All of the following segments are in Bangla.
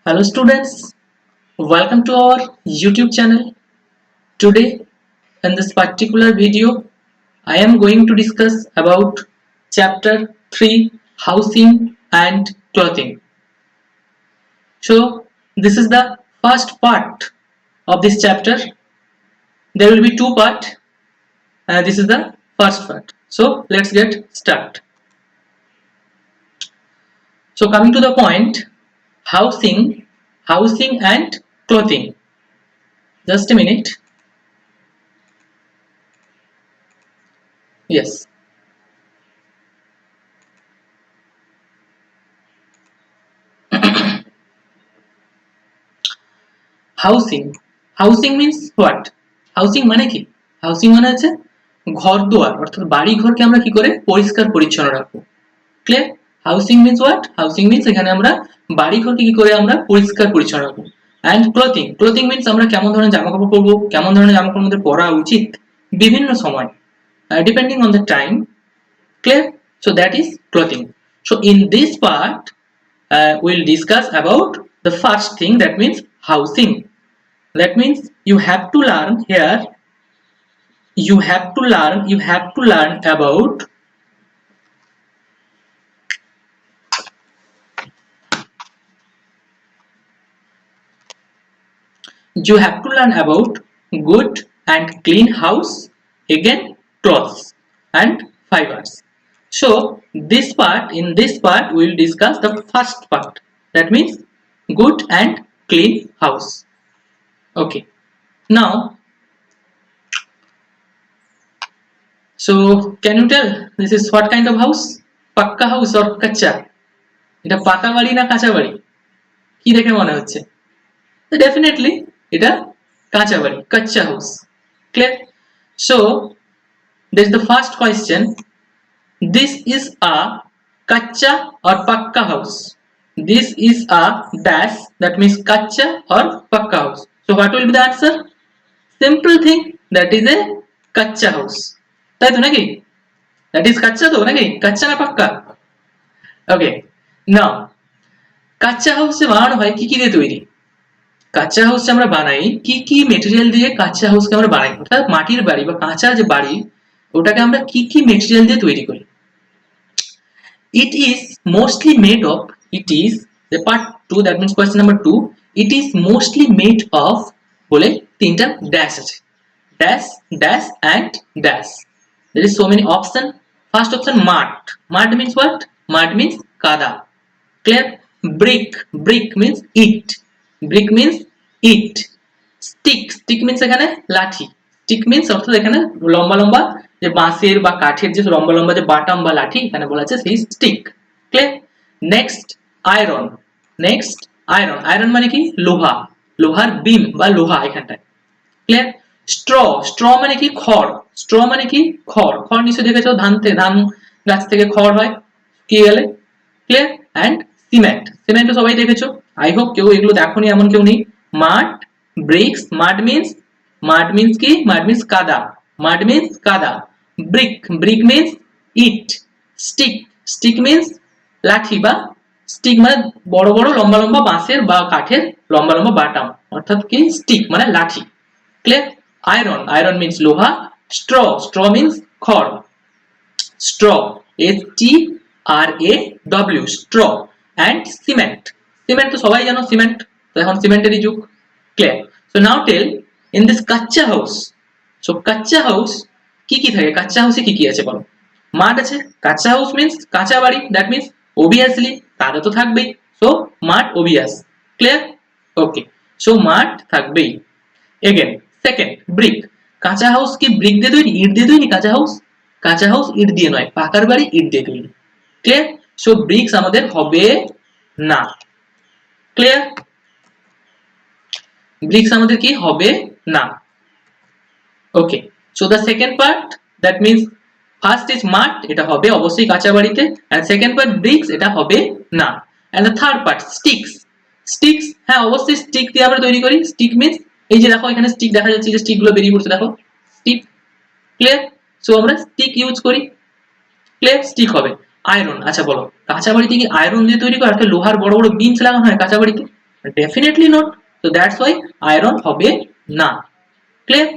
Hello students, welcome to our YouTube channel. Today in this particular video, I am going to discuss about chapter 3 housing and clothing. So this is the first part of this chapter. There will be two parts. This is the first part. So let's get started. So coming to the point, housing and clothing. Just a minute. Yes. Housing means what? Housing মানে কি? হাউসিং মানে হচ্ছে ঘর দুয়ার, অর্থাৎ বাড়ি ঘরকে আমরা কি করে পরিষ্কার পরিচ্ছন্ন রাখবো। Clear? Housing means what? Housing means এখানে আমরা বাড়ি ঘরকে কি করে আমরা পরিষ্কার পরিচ্ছন্ন রাখবো। অ্যান্ড ক্লোথিং মিন্স আমরা কেমন ধরনের জামা কাপড় পরবো, কেমন ধরনের জামা কাপড় আমাদের পরা উচিত বিভিন্ন সময়, depending on the time. Clear? So that is clothing. So in this part we'll discuss about the first thing, that means housing. That means you have to learn here, you have to learn about good and clean house, again clothes and fibers. So in this part we will discuss the first part, that means good and clean house. Okay, now so can you tell this is what kind of house? Pakka house or kacha? এটা পাকা বাড়ি না কাঁচা বাড়ি? কি দেখে মনে হচ্ছে? ডেফিনেটলি এটা কাঁচা বাড়ি, কাচ্চা house. Clear? So this is the first question. This is a kacha or pakka house. This is a dash, that means kacha or pakka house. So what will be the answer? Simple thing, that is a kacha house. তাই তো নাকি? That is কাচ্চা তো নাকি? কাচ্চা না পাক্কা? ওকে, নাও কাচ্চা হাউসে বানানো হয় কি কি দিয়ে তৈরি? কাঁচা হাউসে আমরা বানাই কি কি মেটেরিয়াল দিয়ে? কাঁচা হাউসকে আমরা বানাই, অর্থাৎ মাটির বাড়ি বা কাঁচা যে বাড়ি ওটাকে আমরা কি কি মেটেরিয়াল দিয়ে তৈরি করি? It is mostly made of, it is the part 2, that means question number 2, it is mostly made of বলে তিনটা ড্যাশ আছে, dash dash and dash. There is so many option. First option mud means what? Mud means kada. Clear? Brick means it, brick means it. Stick means এখানে লাঠি, stick means অর্থাৎ এখানে লম্বা লম্বা যে বাঁশের বা কাঠের যে লম্বা লম্বা যে বাটাম বা লাঠি এখানে বলা আছে সেই স্টিক। ক্লিয়ার? নেক্সট আয়রন মানে কি? লোহার বিম বা লোহা এখানটায়। ক্লিয়ার? স্ট্র মানে কি? খড় নিশ্চয়ই দেখেছো, ধান গাছ থেকে খড় হয় কি গেলে। ক্লিয়ার? অ্যান্ড সিমেন্ট সবাই দেখেছো, আই হোপ কেউ এগুলো দেখোনি এমন কেউ নেই। ব্রিক্স, মাড মিন্স কি? মাড মিন্স কাদা। Brick means it. Stick means লাঠি বা স্টিক মানে বড় বড় লম্বা লম্বা বাঁশের বা কাঠের লম্বা লম্বা বাটাম, অর্থাৎ কি স্টিক মানে লাঠি। ক্লিয়ার? আয়রন মিন্স লোহা। স্ট্র মিন্স খড়, STRAW, স্ট্র। অ্যান্ড সিমেন্ট তো সবাই জানো, সিমেন্ট তো এখন সিমেন্টেরই যুগ। Clear? So now tell in this কাচ্চা হাউস, সো কাচ্চা হাউস কি কি থাকে? কাচ্চা হাউসে কি কি আছে বলো? মাড আছে, কাচ্চা হাউস মিন্স কাঁচা বাড়ি, দ্যাট মিন্স অবভিয়াসলি কাদা তো থাকবেই, সো মাড অবভিয়াস। ক্লিয়ার? ওকে, সো মাড থাকবেই। এগেন সেকেন্ড ব্রিক, কাঁচা হাউস কি ব্রিক দিয়ে তৈরি, ইট দিয়ে তৈরি? কাঁচা হাউস ইট দিয়ে নয়, পাকার বাড়ি ইট দিয়ে তৈরি। ক্লিয়ার? সো ব্রিক্স আমাদের হবে না। ক্লিয়ার? ব্রিক্স আমাদের কি হবে না। Okay, so the second part, that means first is mud, এটা হবে অবশ্যই কাঁচা বাড়িতে, এন্ড সেকেন্ড পার্ট ব্রিক্স, এটা হবে না। And the third part sticks, হ্যাঁ অবশ্যই স্টিক দিয়ে আমরা তৈরি করি। স্টিক মিন্স এই যে দেখো এখানে স্টিক দেখা যাচ্ছে, যে স্টিক গুলো বেরিয়ে পড়ছে দেখো, স্টিক। ক্লিয়ার? সো আমরা স্টিক ইউজ করি। ক্লিয়ার? স্টিক হবে। আয়রন, আচ্ছা বলো কাঁচা বাড়িতে কি আয়রন দিয়ে তৈরি করে? একটা লোহার বড় বড় বিমস লাগানো হয় কাঁচা বাড়িতে? Definitely not. তো দ্যাটস ওয়াই আয়রন হবে না। Clear?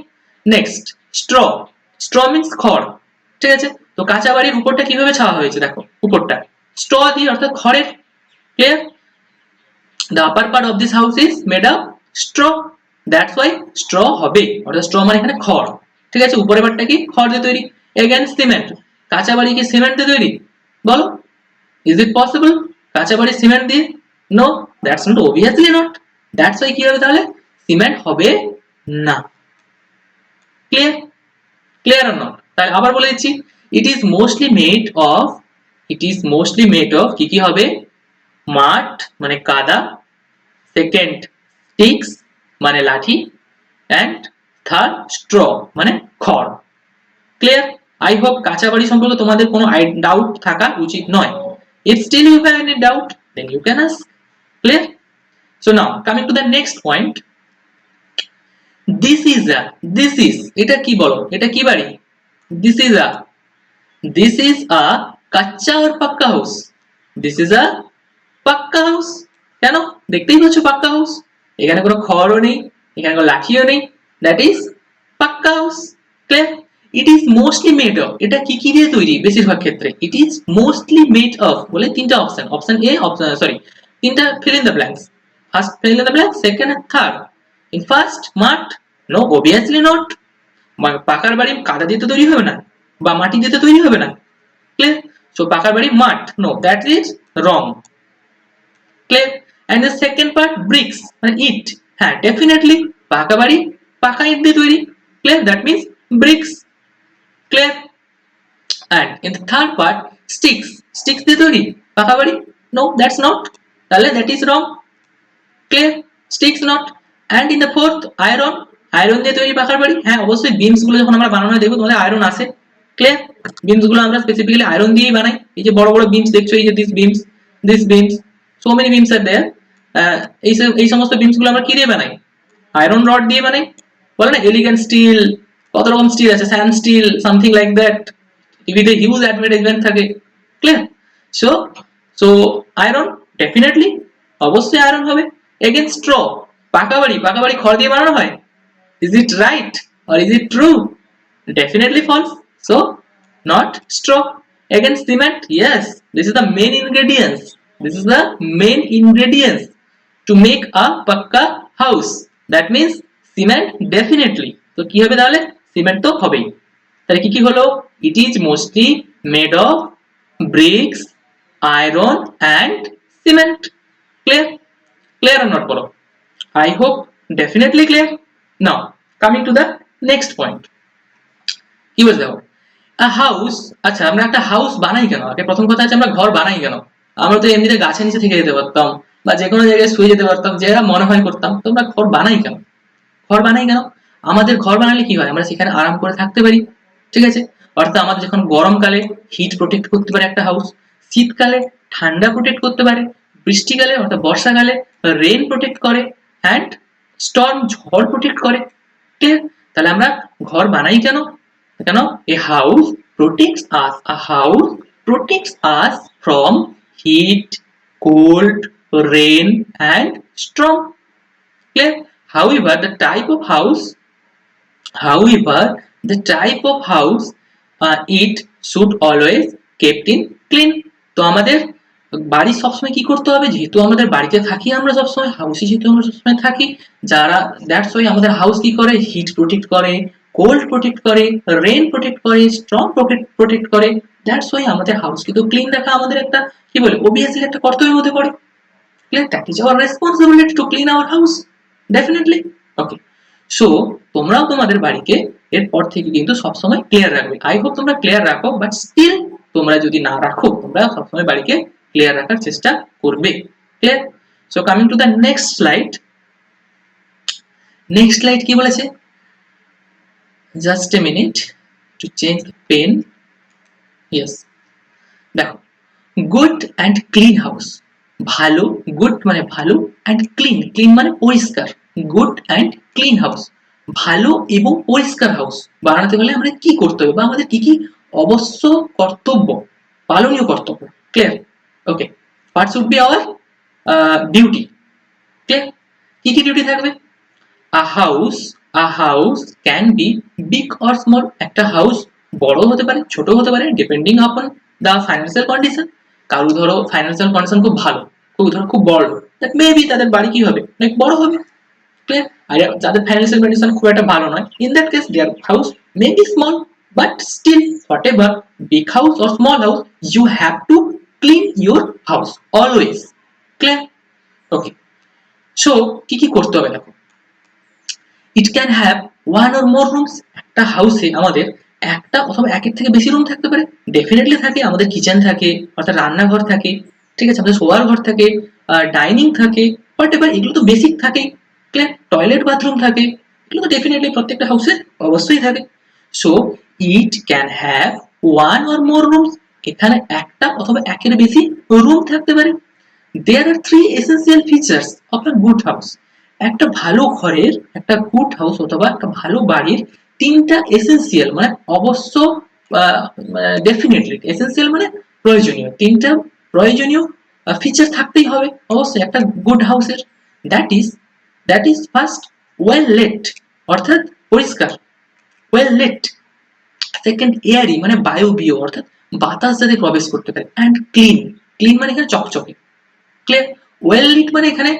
Next, straw. Straw means খড়, ঠিক আছে? তো কাঁচা বাড়ির উপরটা কিভাবে ছাওয়া হয়েছে দেখো, উপরটা স্ট্র দিয়ে অর্থাৎ খড়ের। Clear? The upper part of this house is made of straw. That's why straw হবে, অর্থাৎ straw মানে এখানে খড়, ঠিক আছে? উপরের পার্টটা কি খড় দিয়ে তৈরি। এগেন সিমেন্ট, কাঁচা বাড়ি কি সিমেন্ট দিয়ে তৈরি? বলো, ইজ ইট পসিবল কাঁচা বাড়ি সিমেন্ট দিয়ে? No, that's not, obviously not. That's why কি হবে তাহলে, সিমেন্ট হবে না। ক্লিয়ার? Clear or not? তাহলে আবার বলে দিচ্ছি, it is mostly made of, it is mostly made of কি কি হবে, মাঠ মানে কাদা, সেকেন্ড স্টিক্স মানে লাঠি, অ্যান্ড থার্ড স্ট্র মানে খড়। ক্লিয়ার? আই হোপ কাঁচা বাড়ি সম্পর্কে তোমাদের কোনো ডাউট থাকা উচিত নয়। If still you have any doubt, then you can ask. Clear? So now coming to the next point, this is a, this is এটা কি বলো, এটা কি বাড়ি? This is a, this is a কাচ্চা or পাক্কা হাউস? This is a পাক্কা হাউস। কেন? দেখতেই পাচ্ছ পাক্কা হাউস, এখানে কোনো খড়ও নেই, এখানে কোনো লাঠিও নেই, that is pucca house. Clear? It is mostly made of, এটা কি কি দিয়ে তৈরি বেশিরভাগ ক্ষেত্রে? It is mostly made of বলে তিনটা option, option a, option sorry তিনটা fill in the blanks, first fill in the blank, second and third. In first মাঠ, নো, অবভিয়াসলি নট। পাকার বাড়ি কাদা দিয়ে তো তৈরি হবে না, বা মাটি দিয়ে তো তৈরি হবে না। ক্লিয়ার? সো পাকার বাড়ি মাঠ, no, that is wrong. Clear? And the second part bricks মানে ইট, হ্যাঁ ডেফিনেটলি পাকা বাড়ি পাকা ইট দিয়ে তৈরি। Clear? That means bricks. Clear? And in the third part sticks, sticks দিয়ে তৈরি পাকা বাড়ি, নো, দ্যাটস নট, তাহলে that is wrong. Clear? Sticks not. And in the fourth iron, iron দিয়ে তৈরি পাকার বাড়ি, হ্যাঁ অবশ্যই বিমস গুলো যখন আমরা বানানো দেখবো তোমাদের আয়রন আছে। ক্লিয়ার? বিমস গুলো আমরা স্পেসিফিক্যালি আয়রন দিয়েই বানাই, এই যে বড় বড় বিমস দেখছো, এই যে this beans, so many beams are there, এই সমস্ত বিমস গুলো আমরা কি দিয়ে বানাই? আয়রন রড দিয়ে বানাই। বলে না এলিগেন্ট স্টিল, কত রকম স্টিল আছে, sand steel, something like that, টিভিতে হিউজ অ্যাডভার্টাইজমেন্ট থাকে। Clear? So so iron definitely, অবশ্যই আয়রন হবে। এগেন স্ট্র, পাকা বাড়ি খড় দিয়ে বানানো হয়। Is it right or is it true? Definitely false. So not straw. Again cement, yes, this is the main ingredients, this is the main ingredients to make a pakka house, that means cement definitely। তো কি হবে তাহলে, সিমেন্ট তো হবেই। তাহলে কি কি হলো, it is mostly made of bricks, iron and cement। clear? Clear or not বলো? I hope definitely clear। Now coming to the next point, কি বলছে দেখো, হাউস। আচ্ছা আমরা একটা হাউস বানাই কেন, আগে প্রথম কথা হচ্ছে আমরা ঘর বানাই কেন? আমরা তো এমনিতে গাছের নিচে থেকে যেতে পারতাম, বা যে কোনো জায়গায় শুয়ে যেতে পারতাম, যেটা মনে হয় করতাম। তো আমরা ঘর বানাই কেন? ঘর বানাই কেন? আমাদের ঘর বানালে কি হয়, আমরা সেখানে আরাম করে থাকতে পারি, ঠিক আছে? অর্থাৎ আমাদের যখন গরমকালে হিট প্রোটেক্ট করতে পারে একটা হাউস, শীতকালে ঠান্ডা প্রোটেক্ট করতে পারে, বৃষ্টিকালে অর্থাৎ বর্ষাকালে রেন প্রোটেক্ট করে, অ্যান্ড স্টর্ম ঝড় প্রোটেক্ট করে। ঠিক? তাহলে আমরা ঘর বানাই কেন? কেন? A house protects us. A house protects us from heat, cold, rain, and storm. Clear? However, the type of house it should always kept in clean. তো আমাদের বাড়ি সবসময় কি করতে হবে, যেহেতু আমাদের বাড়িতে থাকি আমরা সবসময়, হাউসে যেহেতু আমরা সবসময় থাকি, যারা দ্যাটস ওয়াই আমাদের হাউস কি করে, হিট প্রোটেক্ট করে, কোল্ড প্রোটেক্ট করে, রেন প্রোটেক্ট করে, স্টর্ম প্রোটেক্ট করে। দ্যাটস ওয়াই আমাদের হাউস কিন্তু ক্লিন রাখা আমাদের একটা কি বলে, অবভিয়াসলি একটা কর্তব্যের মধ্যে পড়ে। Clear? That is our responsibility to clean our house, definitely. Okay, so তোমরাও তোমাদের বাড়িকে এরপর থেকে কিন্তু সবসময় ক্লিয়ার রাখবে। আই হোপ তোমরা ক্লিয়ার রাখো, বাট স্টিল তোমরা যদি না রাখো, তোমরা সবসময় বাড়িকে ক্লিয়ার রাখার চেষ্টা করবে। Clear? So coming to the next slide. Next slide কি বলেছে, just a minute to change the pen. Yes, দেখো, গুড অ্যান্ড ক্লিন হাউস, ভালো, গুড মানে ভালো, অ্যান্ড ক্লিন, ক্লিন মানে পরিষ্কার। গুড অ্যান্ড ক্লিন হাউস, ভালো এবং পরিষ্কার হাউস বানাতে হলে আমরা কি করতে হবে, বা আমাদের কি কি অবশ্য কর্তব্য, পালনীয় কর্তব্য। Clear? Okay, what should be our duty? Clear? কি কি ডিউটি থাকবে? A house can be big or small. একটা হাউস বড় হতে পারে, ছোট হতে পারে, depending upon the financial condition. কারো ধরো ফাইন্যান্সিয়াল কন্ডিশন খুব ভালো, ধরো খুব বড়, দ্যাট মেবি তাদের বাড়ি কি হবে, অনেক বড় হবে। ক্লিয়ার? আর যাদের ফাইন্যান্সিয়াল কন্ডিশন খুব একটা ভালো নয়, in that case there house may be small, but still whatever big house or small house, you have to clean your house always. Clear? Okay, so কি কি করতে হবে দেখো। It can have one or more rooms. একটা হাউসে আমাদের একটা অথবা একের থেকে বেশি রুম থাকতে পারে, ডেফিনেটলি থাকে। আমাদের কিচেন থাকে, অর্থাৎ রান্নাঘর থাকে, ঠিক আছে, আমাদের শোয়ার ঘর থাকে, ডাইনিং থাকে, বাট এবার এগুলো তো বেসিক থাকেই। ক্লিয়ার? টয়লেট বাথরুম থাকে, এগুলো তো ডেফিনেটলি প্রত্যেকটা হাউসে অবশ্যই থাকে। So it can have one or more rooms. এখানে একটা অথবা একের বেশি রুম থাকতে পারে। There are three essential features of a good house. একটা ভালো ঘরের, একটা গুড হাউস অথবা একটা ভালো বাড়ির তিনটা এসেন্সিয়াল মানে অবশ্য, ডেফিনেটলি এসেন্সিয়াল মানে প্রয়োজনীয়, তিনটা প্রয়োজনীয় ফিচার থাকতেই হবে অবশ্যই একটা গুড হাউসের। That is that is first well late, অর্থাৎ পরিষ্কার, ওয়েল লেট। সেকেন্ড এয়ারি মানে বায়বীয়, অর্থাৎ বাতাস যাতে প্রবেশ করতে পারে। অ্যান্ড ক্লিন, ক্লিন মানে এখানে চকচকে। ক্লিয়ার? ওয়েল লিট মানে এখানে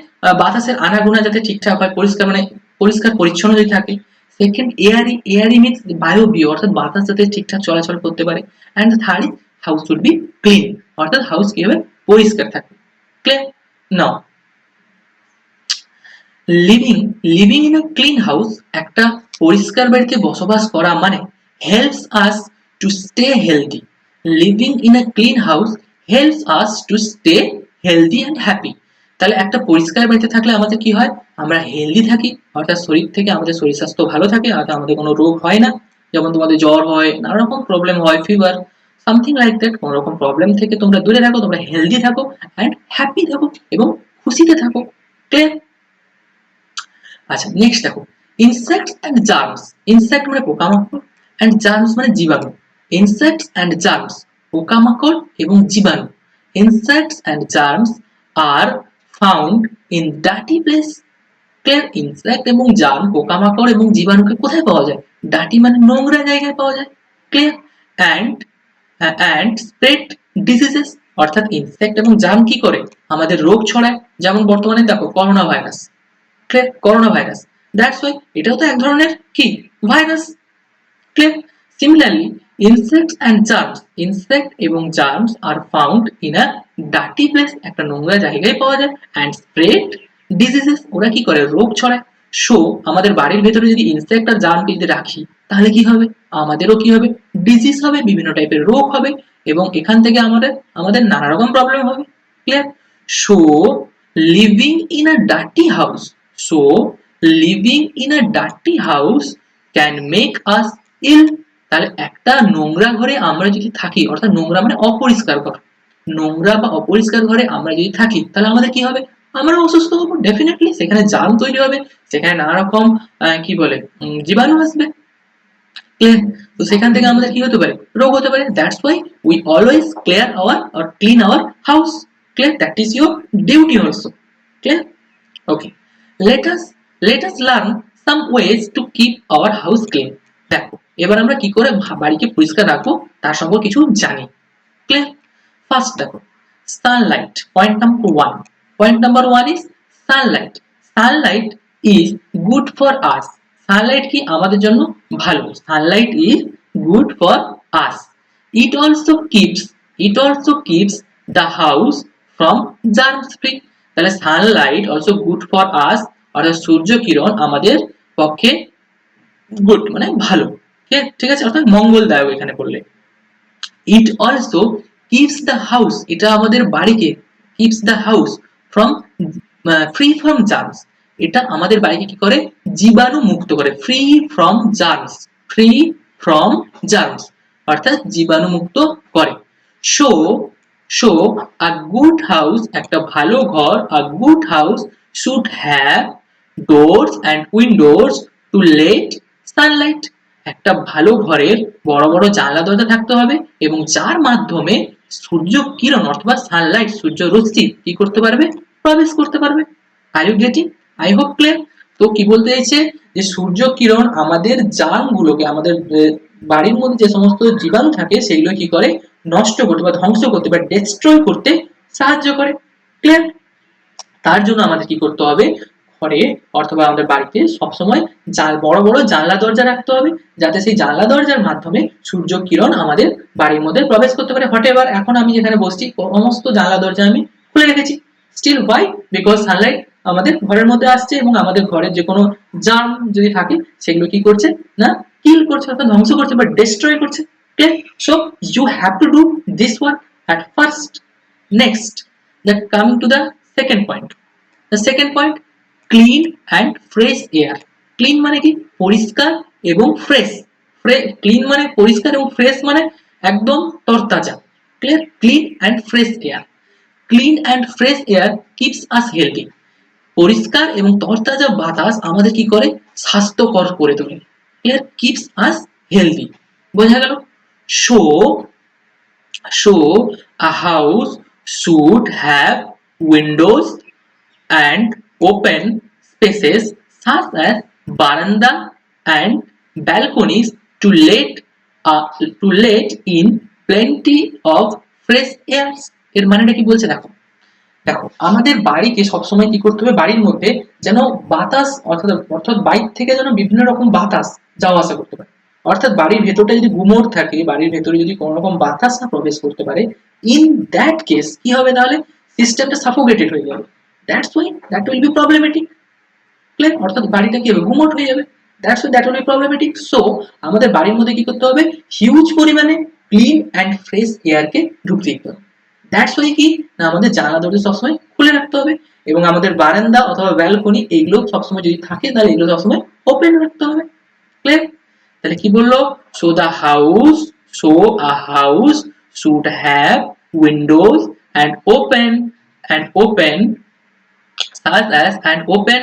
বাতাসের আনাগোনা যাতে ঠিকঠাক হয়, পরিষ্কার মানে পরিষ্কার পরিচ্ছন্ন যদি থাকে। সেকেন্ড এয়ারি, এয়ারি মিনস বায়বীয়, অর্থাৎ বাতাস যাতে ঠিকঠাক চলাচল করতে পারে। And third house should be clean, অর্থাৎ হাউস কি হবে, পরিষ্কার থাকবে। Clear? Now living living in a clean house, একটা পরিষ্কার বাড়িতে বসবাস করা মানে helps us to stay healthy. Living in a clean house helps us to stay healthy and happy. তাহলে একটা পরিষ্কার বাড়িতে থাকলে আমাদের কি হয়, আমরা হেলদি থাকি, অর্থাৎ শরীর থেকে আমাদের শরীর স্বাস্থ্য ভালো থাকে, অর্থাৎ আমাদের কোনো রোগ হয় না। যেমন তোমাদের জ্বর হয়, নানা রকম প্রবলেম হয়, ফিভার, সামথিং লাইক দ্যাট, কোনো রকম প্রবলেম থেকে তোমরা দূরে থাকো, তোমরা হেলদি থাকো অ্যান্ড হ্যাপি থাকো এবং খুশিতে থাকো। ক্লিয়ার? আচ্ছা, নেক্সট দেখো, ইনসেক্টস অ্যান্ড জার্মস। ইনসেক্ট মানে পোকামাকড়, অ্যান্ড জার্মস মানে জীবাণু। ইনসেক্টস অ্যান্ড জার্মস, পোকামাকড় এবং জীবাণু। Insects and germs are found in dirty place. Clear? Insect এবং জার্ম, পোকামাকড় এবং জীবাণুকে কোথায় পাওয়া যায়? ডার্টি মানে নোংরা জায়গায় পাওয়া যায়। Clear? And and spread diseases, অর্থাৎ ইনসেক্ট এবং জার্ম কি করে, আমাদের রোগ ছড়ায়। যেমন বর্তমানে দেখো corona virus. Clear? Corona virus, that's why এটাও তো এক ধরনের কি ভাইরাস। Clear? Similarly insects and germs, insect এবং germs are found in a dirty place, একটা নোংরা জায়গায় পাওয়া যায়। অ্যান্ড স্প্রেড ডিজিজেস, ওরা কি করে, রোগ ছড়ায়। সো আমাদের বাড়ির ভেতরে যদি ইনসেক্ট আর জার্মকে যদি রাখি, তাহলে কি হবে, আমাদেরও কি হবে, ডিজিজ হবে, বিভিন্ন টাইপের রোগ হবে, এবং এখান থেকে আমাদের আমাদের নানা রকম প্রবলেম হবে। Clear? So living in a dirty house, so living in a dirty house can make us ill. তাহলে একটা নোংরা ঘরে আমরা যদি থাকি, অর্থাৎ নোংরা মানে অপরিষ্কার ঘর, নোংরা বা অপরিষ্কার ঘরে আমরা যদি থাকি, তাহলে আমাদের কি হবে, আমরা অসুস্থ হবো ডেফিনেটলি। সেখানে জার্ম তৈরি হবে, সেখানে নানা রকম কি বলে জীবাণু আসবে। ক্লিয়ার? তো সেখান থেকে আমাদের কি হতে পারে, রোগ হতে পারে। That's why we always clear our or clean our house. Clear? That is your duty also. Clear? Okay, let us let us learn some ways to keep our house clean. দেখো এবার আমরা কি করে বাড়িকে পরিষ্কার রাখবো তার সম্পর্কে কিছু জানি। ক্লিয়ার? ফার্স্ট দেখো, sunlight. Point number one is sunlight. Sunlight is good for us. Sunlight কি আমাদের জন্য ভালো, sunlight is good for us. It also keeps the house from germs free. তাহলে sunlight also good for us, অর্থাৎ সূর্য কিরণ আমাদের পক্ষে গুড মানে ভালো। ঠিক আছে, অর্থাৎ মঙ্গলদায়ক এখানে বললে। It also keeps the house, এটা আমাদের বাড়িকে, keeps the house from free from germs, এটা আমাদের বাড়িকে কি করে, জীবাণু মুক্ত করে। Free from germs, free from germs অর্থাৎ জীবাণু মুক্ত করে। So so a good house, একটা ভালো ঘর, a good house should have doors and windows to let sunlight. একটা ভালো ঘরের বড় বড় জানলা দরজা থাকতে হবে, এবং যার মাধ্যমে সূর্য কিরণ অথবা সানলাইট, সূর্য রশ্মি কি করতে পারবে, প্রবেশ করতে পারবে। Are you getting? I hope clear. তো কি বলতে চাইছে যে সূর্য কিরণ আমাদের জার্মগুলোকে, আমাদের বাড়ির মধ্যে যে সমস্ত জীবাণু থাকে সেগুলো কি করে, নষ্ট করতে বা ধ্বংস করতে বা ডেস্ট্রয় করতে সাহায্য করে। ক্লিয়ার? তার জন্য আমাদের কি করতে হবে, ঘরে অথবা আমাদের বাড়িতে সবসময় বড় বড় জানলা দরজা রাখতে হবে, যাতে সেই জানলা দরজার মাধ্যমে সূর্য কিরণ আমাদের বাড়ির মধ্যে প্রবেশ করতে পারে। হটেভার এখন আমি যেখানে বসছি সমস্ত জানলা দরজা আমি খুলে রেখেছি। Still Y? বিকজ সানলাইট আমাদের ঘরের মধ্যে আসছে এবং আমাদের ঘরের যে কোনো জার্ম যদি থাকে সেগুলো কি করছে না, কিল করছে অর্থাৎ ধ্বংস করছে বা ডিস্ট্রয় করছে। Okay, so you have to do this one at first. Next, that coming to the second point. The second point, clean and fresh air. Clean মানে কি, পরিষ্কার এবং ফ্রেশ। ক্লিন মানে পরিষ্কার এবং ফ্রেশ মানে একদম তরতাজা। Clear? Clean and fresh air. Clean and fresh air keeps us healthy. পরিষ্কার এবং তরতাজা বাতাস আমাদের কি করে, স্বাস্থ্যকর করে তোলে। ক্লিয়ার? কিপস আস হেলদি। বোঝা গেল? So a house should have windows and open spaces such as veranda and balconies to let in plenty of fresh air. এর মানেটা কি বলছে দেখো। দেখো আমাদের বাড়িকে সবসময় কি করতে হবে, বাড়ির মধ্যে যেন বাতাস অর্থাৎ বাইরে থেকে যেন বিভিন্ন রকম বাতাস যাওয়া আসা করতে পারে। অর্থাৎ বাড়ির ভেতরটা যদি গুমোট থাকে, বাড়ির ভেতরে যদি কোনো রকম বাতাস না প্রবেশ করতে পারে, ইন দ্যাট কেস কি হবে তাহলে, সিস্টেমটা সাফোকেটেড হয়ে যাবে। That's why that will be problematic. Clear? অর্থাৎ বাড়িটা কি হবে, গুমোট হয়ে যাবে। That's why that will be problematic. So আমাদের বাড়ির মধ্যে কি করতে হবে, হিউজ পরিমাণে ক্লিন অ্যান্ড ফ্রেশ এয়ারকে ঢুকতে দিতে হবে। দ্যাটস ওয়াই কি না, আমাদের জানালা দরজা সবসময় খুলে রাখতে হবে এবং আমাদের বারান্দা অথবা ব্যালকনি এইগুলো সবসময় যদি থাকে তাহলে এগুলো সবসময় ওপেন রাখতে হবে। ক্লিয়ার? তাহলে কি বললো, show a house should have Windows and open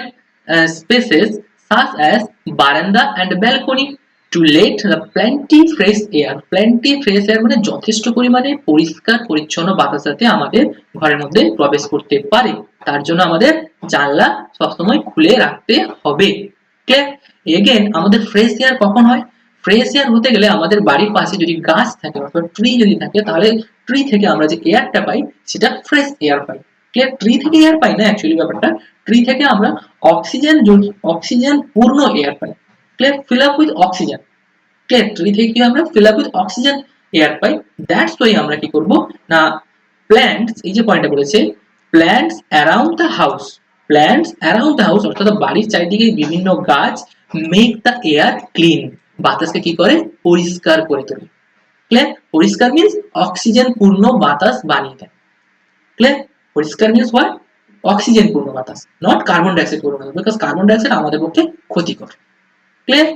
spaces such as veranda and balcony to let the plenty fresh air. Plenty fresh air মানে যথেষ্ট পরিমাণে পরিষ্কার পরিচ্ছন্ন বাতাস যাতে আমাদের ঘরের মধ্যে প্রবেশ করতে পারে, তার জন্য আমাদের জানলা সবসময় খুলে রাখতে হবে। ক্লিয়ার? এগেন আমাদের ফ্রেশ এয়ার কখন হয়, ফ্রেশ এয়ার হতে গেলে আমাদের বাড়ির পাশে যদি গাছ থাকে অথবা ট্রি যদি থাকে তাহলে ট্রি থেকে আমরা যে এয়ারটা পাই সেটা ফ্রেশ এয়ার পাই। ক্লিয়ার? ট্রি থেকে এয়ার পাই না অ্যাকচুয়ালি, ব্যাপারটা ট্রি থেকে আমরা অক্সিজেন পূর্ণ air pi. Clear? Fill up with oxygen. Clear? Tree থেকে কি আমরা fill up with oxygen air pi. That's why আমরা কি করব না, প্ল্যান্টস, এই যে পয়েন্টটা বলেছে, plants around the house, plants around the house অর্থাৎ বাড়ির চারিদিকে বিভিন্ন গাছ মেক দ্য এয়ার ক্লিন, বাতাসকে কি করে, পরিষ্কার করে তোলে। ক্লিয়ার? পরিষ্কার মিন্স অক্সিজেন পূর্ণ বাতাস বানিয়ে দেয়। ক্লিয়ার? পরিষ্কার মিন্স হোয়াট, অক্সিজেন পূর্ণ বাতাস, নট কার্বন ডাইঅক্সাইড পূর্ণ বাতাস, বিকজ কার্বন ডাইঅক্সাইড আমাদের পক্ষে ক্ষতিকর। ক্লিয়ার?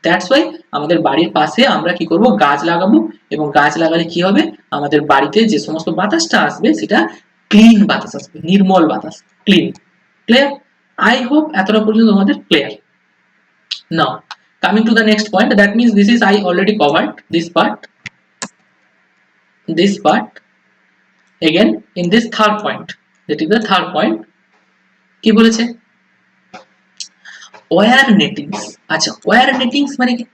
দ্যাটস ওয়াই আমাদের বাড়ির পাশে আমরা কি করব, গাছ লাগাবো এবং গাছ লাগালে কি হবে, আমাদের বাড়িতে যে সমস্ত বাতাসটা আসবে সেটা ক্লিন বাতাস আসবে, নির্মল বাতাস, ক্লিন। ক্লিয়ার? আই হোপ এতটা পর্যন্ত তোমাদের clear. Now coming to the next point, that means this is I already covered this part again in this third point, that is the third point, কি বলেছে, ওয়্যার নেটিংস। আচ্ছা, ওয়্যার নেটিংস মানে কি,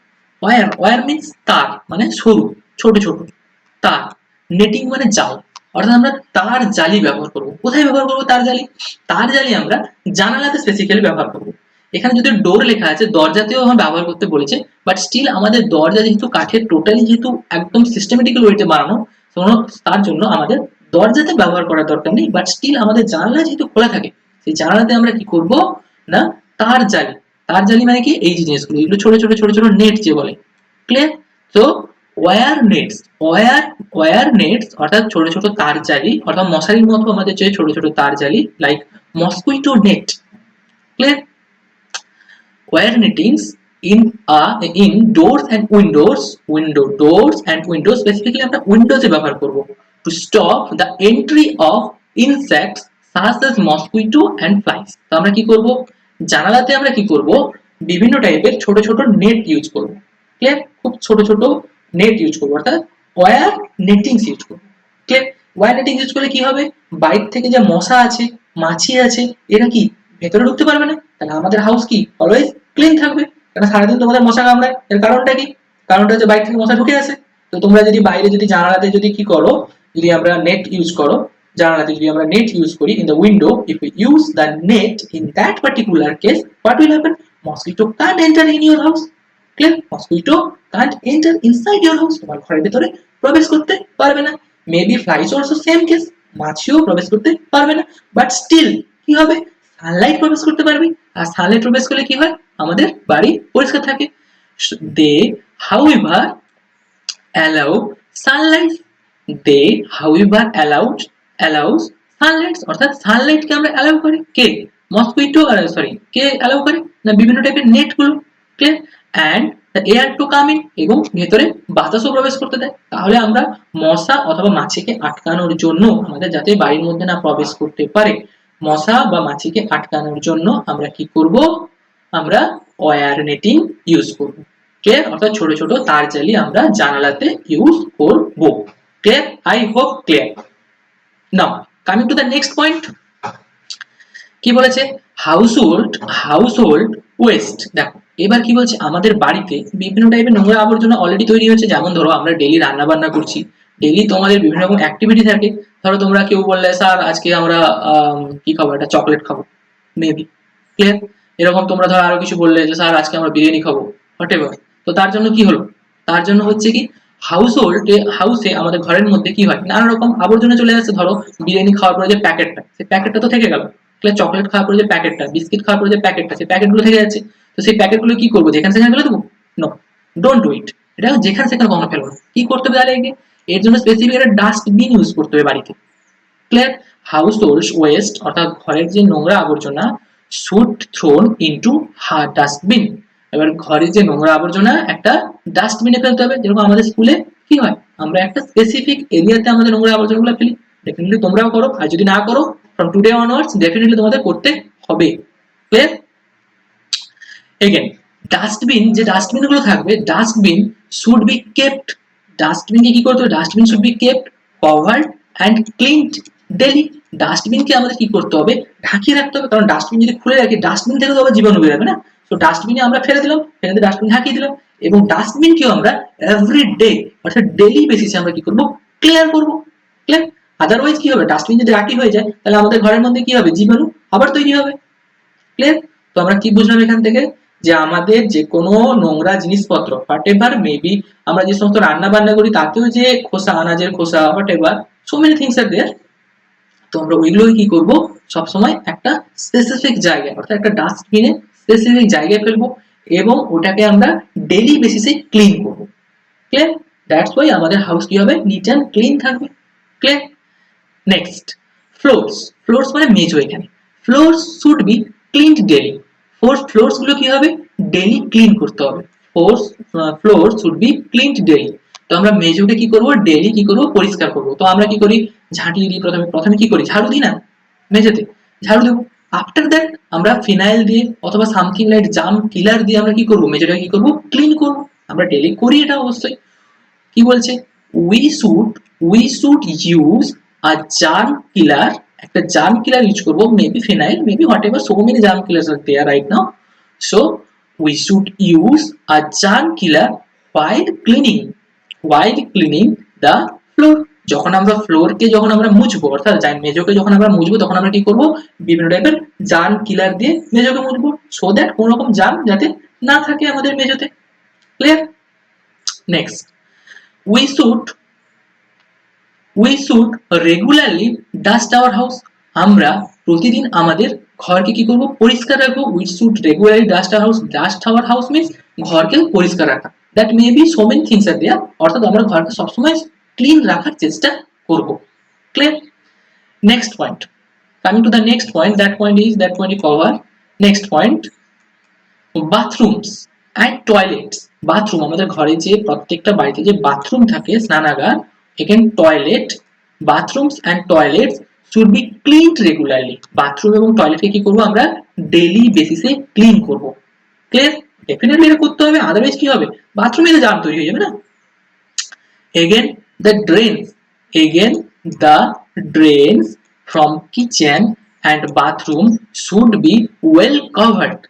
ওয়্যার মিন্স তার, মানে সরু ছোট ছোট তার, নেটিং মানে জাল, অর্থাৎ আমরা তার জালি ব্যবহার করব। কোথায় ব্যবহার করব তার জালি, তার জালি আমরা জানালাতে স্পেসিফিক্যালি ব্যবহার করব। এখানে যদি ডোর লেখা আছে, দরজাতেও আমরা ব্যবহার করতে বলেছে, বাট স্টিল আমাদের দরজা যেহেতু কাঠের টোটালি যেহেতু একদম সিস্টেমেটিক্যাল ওয়েতে বানানো, তার জন্য আমাদের দরজাতে ব্যবহার করার দরকার নেই, বাট স্টিল আমাদের জানালা যেহেতু খোলা থাকে সেই জানালাতে আমরা কি করব না, তার জালি। তার জালি মানে কি, এই যে জিনিসগুলো, এগুলো ছোট ছোট ছোট ছোট নেট যে বলে। ক্লিয়ার? তো ওয়্যার নেটস অর্থাৎ ছোট ছোট তার জালি, অর্থাৎ মশারির মতো আমাদের যে ছোট ছোট তার জালি, like mosquito net. Clear? Wire nettings in doors and doors and windows, specifically আমরা উইন্ডোজে ব্যবহার করব to stop the entry of insects such as mosquito and flies। তো আমরা কি করব, জানালাতে আমরা কি করব, বিভিন্ন টাইপের ছোট ছোট নেট ইউজ করব। ক্লিয়ার? খুব ছোট ছোট নেট ইউজ করব, অর্থাৎ ওয়্যার নেটিংস ইউজ করব। ক্লিয়ার? ওয়্যার নেটিংস ইউজ করলে কি হবে, বাইরে থেকে যে মশা আছে, মাছি আছে, এরা কি ভেতরে ঢুকতে পারবে না। তাহলে আমাদের হাউস কি অলওয়েজ ক্লিন থাকবে, কারণ সারাদিন তোমাদের মশা কামড়ায়। এর কারণটা কি? কারণটা হচ্ছে বাইরে থেকে মশা ঢুকে আসে। তো তোমরা যদি বাইরে যদি জানালাতে যদি কি করো, যদি আমরা নেট ইউজ করো, জানালাতে যদি আমরা নেট ইউজ করি, in the window if you use the net, in that particular case what will happen? Mosquito can't enter in your house. Clear? Mosquito can't enter inside your house, তোমার ঘরের ভিতরে প্রবেশ করতে পারবে না। Maybe flies also same case, মাছিও প্রবেশ করতে পারবে না। বাট স্টিল কি হবে? সানলাইট প্রবেশ করতে পারবে। আর সানলাইট প্রবেশ করলে কি হয়? আমাদের বাড়ি পরিষ্কার থাকে। They however allow sunlight, they however allows sunlight, অর্থাৎ সানলাইট কে আমরা অ্যালাউ করি, কে? মসকুইটো, সরি, কে অ্যালাউ করে? না বিভিন্ন টাইপের নেট গুলো। Clear? And the air to come in, এবং ভেতরে বাতাসও প্রবেশ করতে দেয়। তাহলে আমরা মশা অথবা মাছিকে আটকানোর জন্য, আমাদের যাতে বাড়ির মধ্যে না প্রবেশ করতে পারে, মশা বা মাছিকে আটকানোর জন্য আমরা কি করব? আমরা ওয়্যার নেটিং ইউজ করব। ক্লিয়ার? অর্থাৎ ছোট ছোট তার জালি আমরা জানালাতে ইউজ করব। Clear? I hope clear. Now coming to the next point, কি বলেছে? Household West. দেখো এবার কি বলছে, আমাদের বাড়িতে বিভিন্ন টাইপের নোংরা আবর্জনা অলরেডি তৈরি হচ্ছে। যেমন ধরো আমরা ডেইলি রান্না বান্না করছি, ডেইলি তোমাদের বিভিন্ন রকম অ্যাক্টিভিটি থাকে। ধরো তোমরা কেউ বললে স্যার আজকে আমরা কি খাবো, একটা চকলেট খাবো, মেবি। ক্লিয়ার? এরকম তোমরা ধরো আরো কিছু বললে যে স্যার আজকে আমরা বিরিয়ানি খাবো, হোয়াটএভার। তো তার জন্য কি হলো? তার জন্য হচ্ছে কি, হাউসে আমাদের ঘরের মধ্যে কি হয়, নানা রকম আবর্জনা চলে আসছে। ধরো বিরিয়ানি খাওয়ার পরে যে প্যাকেটটা, সেই প্যাকেটটা তো থেকে গেল। চকলেট খাওয়ার পরে যে প্যাকেটটা, বিস্কিট খাওয়ার পরে যে প্যাকেটটা, সেই প্যাকেটগুলো থেকে যাচ্ছে। তো সেই প্যাকেটগুলো কি করবো? যেখানে সেখানে ফেলে দেবো? No, don't do it. এটা যেখানে সেখানে কখনো ফেলবো না। কি করতে হবে তাহলে? এর জন্য স্পেসিফিক একটা ডাস্টবিন ইউজ করতে হবে বাড়িতে। ক্লিয়ার? হাউস হোল্ড ওয়েস্ট, অর্থাৎ ঘরের যে নোংরা আবর্জনা, শুড থ্রোন ইনটু ডাস্টবিন। এবার ঘরের যে নোংরা আবর্জনা একটা ডাস্টবিনে ফেলতে হবে। যেরকম আমাদের স্কুলে কি হয়, আমরা একটা স্পেসিফিক এরিয়াতে আমাদের নোংরা আবর্জনাগুলো ফেলি। ডেফিনেটলি তোমরাও করো, আর যদি না করো ফ্রম টুডে অনওয়ার্ডস ডেফিনেটলি তোমাদের করতে হবে। ক্লিয়ার? এগেন ডাস্টবিন, যে ডাস্টবিন গুলো থাকবে, ডাস্টবিন শুড বি কেপ্ট। ডাস্টবিনকে কি করতে হবে? Dustbin should be kept covered and cleaned daily. ডাস্টবিনকে আমাদের কি করতে হবে? ঢাকিয়ে রাখতে হবে। কারণ ডাস্টবিন যদি খুলে রাখি, ডাস্টবিন থেকে তো আবার জীবাণু বেরোবে না। তো ডাস্টবিনে আমরা ফেলে দিলাম, ফেলে দিয়ে ডাস্টবিন ঢাকিয়ে দিলাম। এবং ডাস্টবিনকেও আমরা এভরিডে, অর্থাৎ ডেইলি বেসিসে আমরা কি করবো? ক্লিয়ার করবো। ক্লিয়ার? আদারওয়াইজ কি হবে? ডাস্টবিন যদি রাখি হয়ে যায়, তাহলে আমাদের ঘরের মধ্যে কি হবে? জীবাণু আবার তৈরি হবে। ক্লিয়ার? তো আমরা কি বুঝলাম এখান থেকে? যে আমাদের যে কোনো নোংরা জিনিসপত্র, হোয়াটএভার মেবি, আমরা যে সমস্ত রান্না বান্না করি তাতেও যে খোসা, আনাজের খোসা, whatever, so many things are দেয়ার। তো আমরা ওইগুলোকে কি করব? সবসময় একটা স্পেসিফিক জায়গায়, অর্থাৎ একটা ডাস্টবিনে স্পেসিফিক জায়গায় ফেলবো, এবং ওটাকে আমরা ডেইলি বেসিসে ক্লিন করব। ক্লিয়ার? দ্যাটস ওয়াই আমাদের হাউস কি হবে? নিট অ্যান্ড ক্লিন থাকবে। ক্লিয়ার? Next, floors. ফ্লোরস মানে মেঝো। এখানে floors should be cleaned daily. Floors গুলো কি হবে? ডেইলি ক্লিন করতে হবে। Floor should be cleaned daily. তো আমরা মেঝোকে কি করব? ডেইলি কি করব? পরিষ্কার করব। তো আমরা কি করি? ঝাঁটি দিই প্রথমে। প্রথমে কি করি? ঝাড়ু দিই না মেঝেতে? ঝাড়ু দেবো। আফটার দ্যাট আমরা ফিনাইল দিয়ে অথবা সামথিং লাইক জাম কিলার দিয়ে আমরা কি করব? মেঝেটাকে কি করব? ক্লিন করব। আমরা ডেইলি করি এটা অবশ্যই। কি বলছে? We should use a germ killer. একটা জার্ম কিলার ইউজ করব, maybe phenyl, maybe whatever, so many germ killers are there right now. So we should use a germ killer while cleaning the floor. যখন আমরা ফ্লোরকে যখন আমরা মুছবো, অর্থাৎ মেঝোকে যখন আমরা মুছবো, তখন আমরা কি করব? বিভিন্ন টাইপের জার্ম কিলার দিয়ে মেঝোকে মুছবো, সো দ্যাট কোনো রকম জার্ম যাতে না থাকে আমাদের মেঝোতে। Clear? Next, we should regularly dust our house. আমরা প্রতিদিন আমাদের ঘরকে কি করব? পরিষ্কার রাখবো। We should regularly dust our house. Dust our house means ঘরকে পরিষ্কার রাখা। That may be so many things are there, অর্থাৎ আমরা ঘরকে সবসময় ক্লিন রাখার চেষ্টা করব। Clear? Next point, coming to the next point, that point cover. Next point, bathrooms and toilets. Bathroom, আমাদের ঘরে যে প্রত্যেকটা বাড়িতে যে বাথরুম থাকে, স্নানাগার, এখানে toilet, বাথরুমস and toilets should be cleaned regularly. Bathroom এবং টয়লেটকে কি করবো? আমরা ডেইলি বেসিসে ক্লিন করব। ক্লিয়ার? ডেফিনেটলি এটা করতে হবে, আদারওয়াইজ কি হবে? বাথরুমে তো জার্ম তৈরি হয়ে যাবে না। Again the drains, again the drains from kitchen and bathroom should be well covered.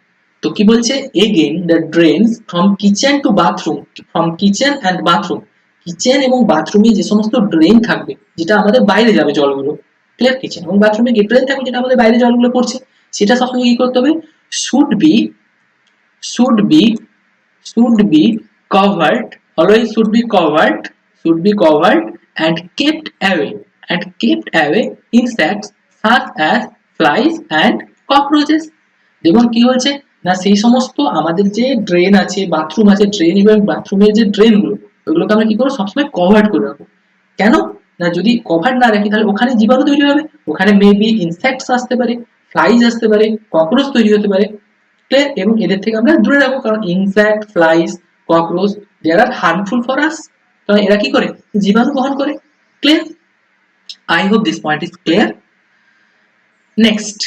তো কি বলছে, again the drains from kitchen to bathroom, from kitchen and bathroom, kitchen এবং বাথরুমে যে সমস্ত ড্রেন থাকবে যেটা আমাদের বাইরে যাবে জলগুলো, ক্লিয়ার, কিচেন এবং বাথরুমে যে ড্রেন থাকবে যেটা আমাদের বাইরে জলগুলো পড়ছে, সেটা সবসময় কি করতে হবে, should be should be should be covered, always should be covered and kept away insects such as flies and cockroaches. দেখুন কি হচ্ছে না, সেই সমস্ত আমাদের যে ড্রেন আছে, বাথরুম আছে, ড্রেন এবং বাথরুমের যে ড্রেনগুলো, ওইগুলোকে আমরা কি করবো, সবসময় কভার করে রাখবো। কেন না, যদি কভার না রাখি তাহলে ওখানে জীবাণু তৈরি হবে, ওখানে মেবি ইনসেক্টস আসতে পারে, ফ্লাইজ আসতে পারে, ককরোচ তৈরি হতে পারে, এবং এদের থেকে আমরা দূরে রাখবো, কারণ insect, flies, cockroach they are harmful for us, কারণ এরা কি করে, জীবাণু বহন করে। Clear? I hope this point is clear. Next,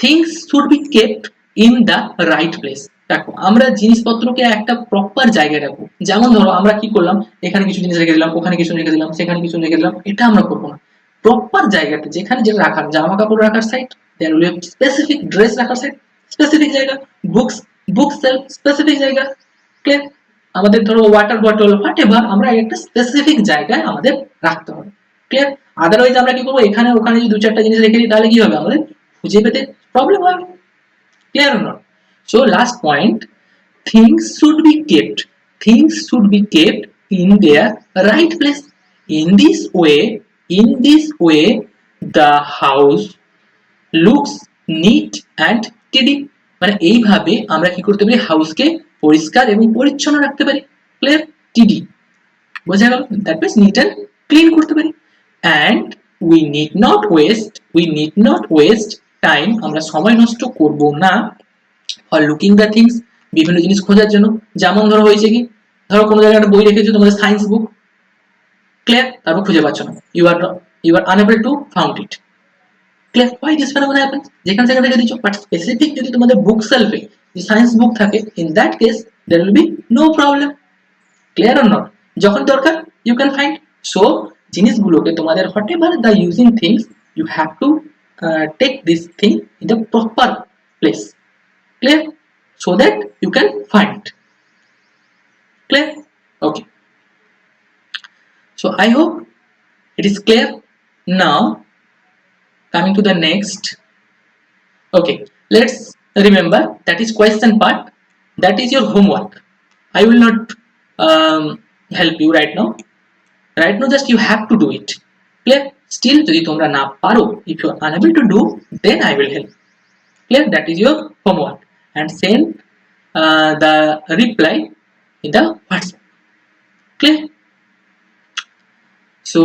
things should be kept in the right place. দেখো, আমরা জিনিসপত্রকে একটা প্রপার জায়গায় রাখবো। যেমন ধরো আমরা কি করলাম, এখানে কিছু জিনিস রেখে দিলাম, ওখানে কিছু রেখে দিলাম, সেখানে কিছু রেখে দিলাম, এটা আমরা করবো না। প্রপার জায়গাতে যেখানে যেটা রাখার, জামা কাপড় রাখার side, then will have specific dress রাখার সাইড, স্পেসিফিক জায়গা, বুক সেলফ স্পেসিফিক জায়গা, ক্লিয়ার? আমাদের ধরো ওয়াটার বটল, হোয়াটএভার, আমরা একটা স্পেসিফিক জায়গায় আমাদের রাখতে হবে, ক্লিয়ার? আদারওয়াইজ আমরা কি করবো, এখানে ওখানে যদি দু চারটা জিনিস রেখে দিই তাহলে কি হবে, আমাদের খুঁজে পেতে প্রবলেম হবে। Clear or not? So last point, things should be kept in their right place. In this way the house looks neat and tidy. মানে এইভাবে আমরা কি করতে পারি, হাউসকে পরিষ্কার এবং পরিচ্ছন্ন রাখতে পারি। ক্লিয়ার? টিডি বোঝা গেল, that means neat and clean করতে পারি। And we need not waste time, আমরা সময় নষ্ট করব না ফর লুকিং দ্য থিংস, বিভিন্ন জিনিস খোঁজার জন্য। যেমন ধরো হয়েছে কি, ধরো কোনো জায়গায় একটা বই রেখেছো, তোমাদের সায়েন্স বুক, ক্লিয়ার, তারপর খুঁজে পাচ্ছ না, you are unable to found it, clear? why this phenomenon happens, যেখানে সেখানে রেখে দিচ্ছ, বাট স্পেসিফিক যদি তোমাদের বুক সেলফে যে সায়েন্স বুক থাকে, in that case there will be no problem. Clear or not? যখন দরকার you can find. so জিনিসগুলোকে তোমাদের whatever the using things, you have to take this thing in the proper place, clear, so that you can find. Clear? Okay, so I hope it is clear. Now coming to the next, okay, let's remember that is question part, that is your homework. I will not help you right now, just you have to do it. Clear? Still যদি তোমরা না পারো, if you are unable to do, then I will help. Clear? That is your homework, and send the reply in the WhatsApp. Clear? So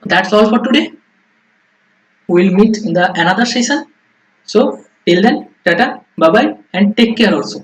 that's all for today. We'll meet in the another session. So till then, tata, bye bye, and take care also.